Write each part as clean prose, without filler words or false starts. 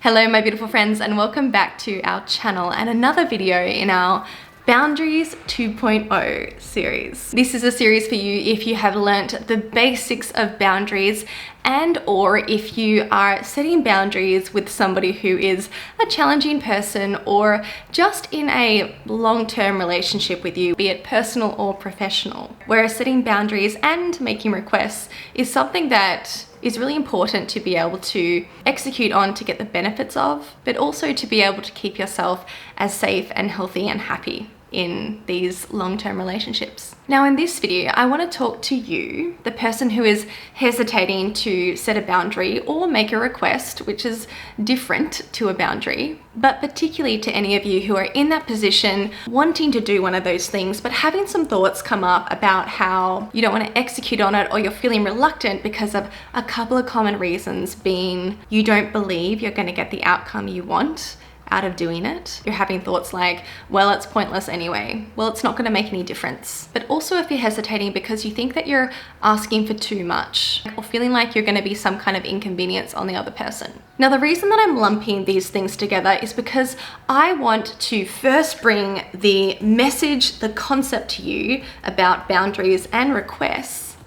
Hello my beautiful friends, and welcome back to our channel and another video in our Boundaries 2.0 series. This is a series for you if you have learnt the basics of boundaries and or if you are setting boundaries with somebody who is a challenging person or just in a long-term relationship with you, be it personal or professional, where setting boundaries and making requests is something that is really important to be able to execute on to get the benefits of, but also to be able to keep yourself as safe and healthy and happy in these long-term relationships. Now in this video, I want to talk to you, the person who is hesitating to set a boundary or make a request, which is different to a boundary, but particularly to any of you who are in that position, wanting to do one of those things, but having some thoughts come up about how you don't want to execute on it, or you're feeling reluctant because of a couple of common reasons, being you don't believe you're going to get the outcome you want out of doing it. You're having thoughts like, well, it's pointless anyway. Well, it's not going to make any difference. But also if you're hesitating because you think that you're asking for too much or feeling like you're going to be some kind of inconvenience on the other person. Now, the reason that I'm lumping these things together is because I want to first bring the message, the concept to you about boundaries and requests,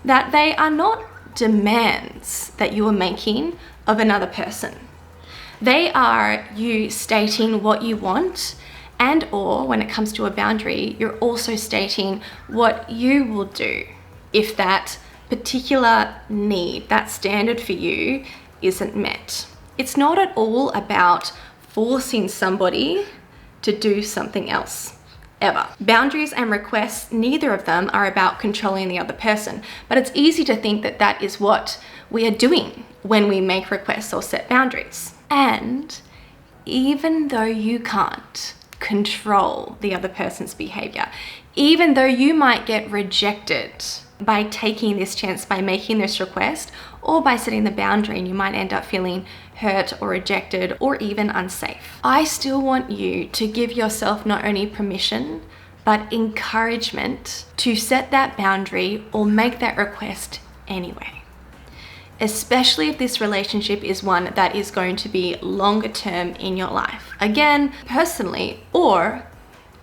that they are not demands that you are making of another person. They are you stating what you want, and or when it comes to a boundary, you're also stating what you will do if that particular need, that standard for you isn't met. It's not at all about forcing somebody to do something else, ever. Boundaries and requests, neither of them are about controlling the other person, but it's easy to think that that is what we are doing when we make requests or set boundaries. And even though you can't control the other person's behavior, even though you might get rejected by taking this chance, by making this request, or by setting the boundary, and you might end up feeling hurt or rejected or even unsafe, I still want you to give yourself not only permission, but encouragement to set that boundary or make that request anyway. Especially if this relationship is one that is going to be longer term in your life. Again, personally or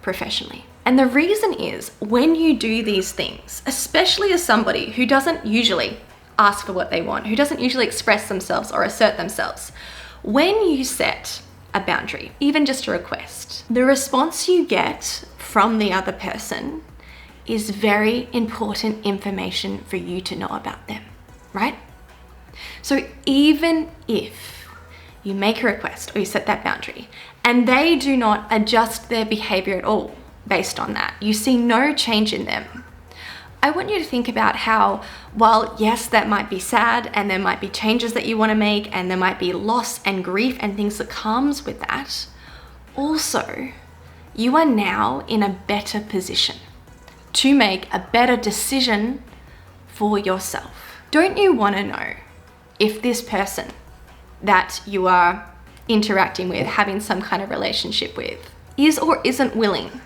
professionally. And the reason is when you do these things, especially as somebody who doesn't usually ask for what they want, who doesn't usually express themselves or assert themselves, when you set a boundary, even just a request, the response you get from the other person is very important information for you to know about them, right? So even if you make a request or you set that boundary and they do not adjust their behavior at all based on that, you see no change in them, I want you to think about how, while yes, that might be sad and there might be changes that you want to make and there might be loss and grief and things that comes with that, also you are now in a better position to make a better decision for yourself. Don't you want to know if this person that you are interacting with, having some kind of relationship with, is or isn't willing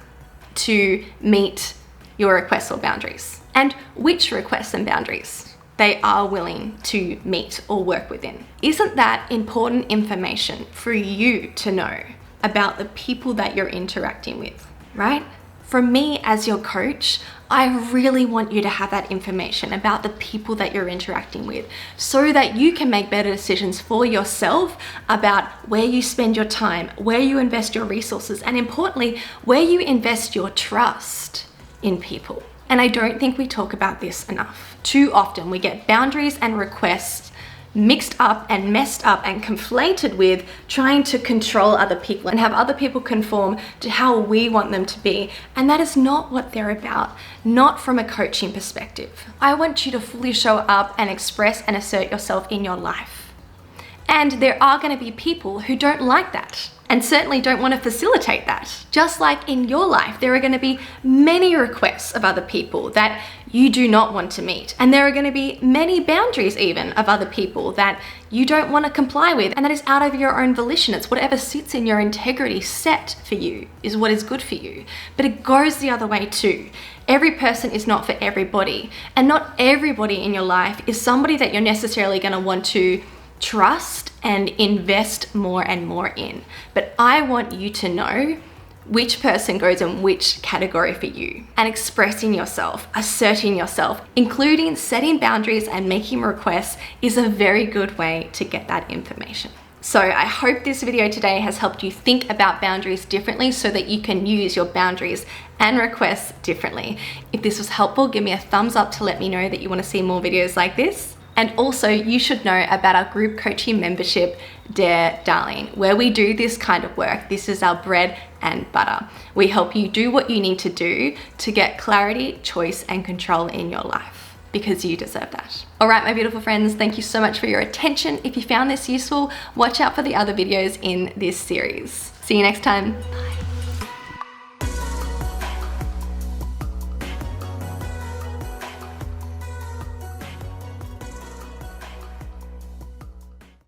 to meet your requests or boundaries, and which requests and boundaries they are willing to meet or work within? Isn't that important information for you to know about the people that you're interacting with, right? From me as your coach, I really want you to have that information about the people that you're interacting with so that you can make better decisions for yourself about where you spend your time, where you invest your resources, and importantly, where you invest your trust in people. And I don't think we talk about this enough. Too often we get boundaries and requests mixed up and messed up and conflated with trying to control other people and have other people conform to how we want them to be. And that is not what they're about, not from a coaching perspective. I want you to fully show up and express and assert yourself in your life. And there are going to be people who don't like that and certainly don't want to facilitate that. Just like in your life, there are going to be many requests of other people that you do not want to meet. And there are going to be many boundaries even of other people that you don't want to comply with. And that is out of your own volition. It's whatever sits in your integrity set for you is what is good for you. But it goes the other way too. Every person is not for everybody. And not everybody in your life is somebody that you're necessarily going to want to trust and invest more and more in. But I want you to know which person goes in which category for you. And expressing yourself, asserting yourself, including setting boundaries and making requests is a very good way to get that information. So I hope this video today has helped you think about boundaries differently so that you can use your boundaries and requests differently. If this was helpful, give me a thumbs up to let me know that you want to see more videos like this. And also, you should know about our group coaching membership, Dare Darling, where we do this kind of work. This is our bread and butter. We help you do what you need to do to get clarity, choice, and control in your life, because you deserve that. All right, my beautiful friends, thank you so much for your attention. If you found this useful, watch out for the other videos in this series. See you next time. Bye.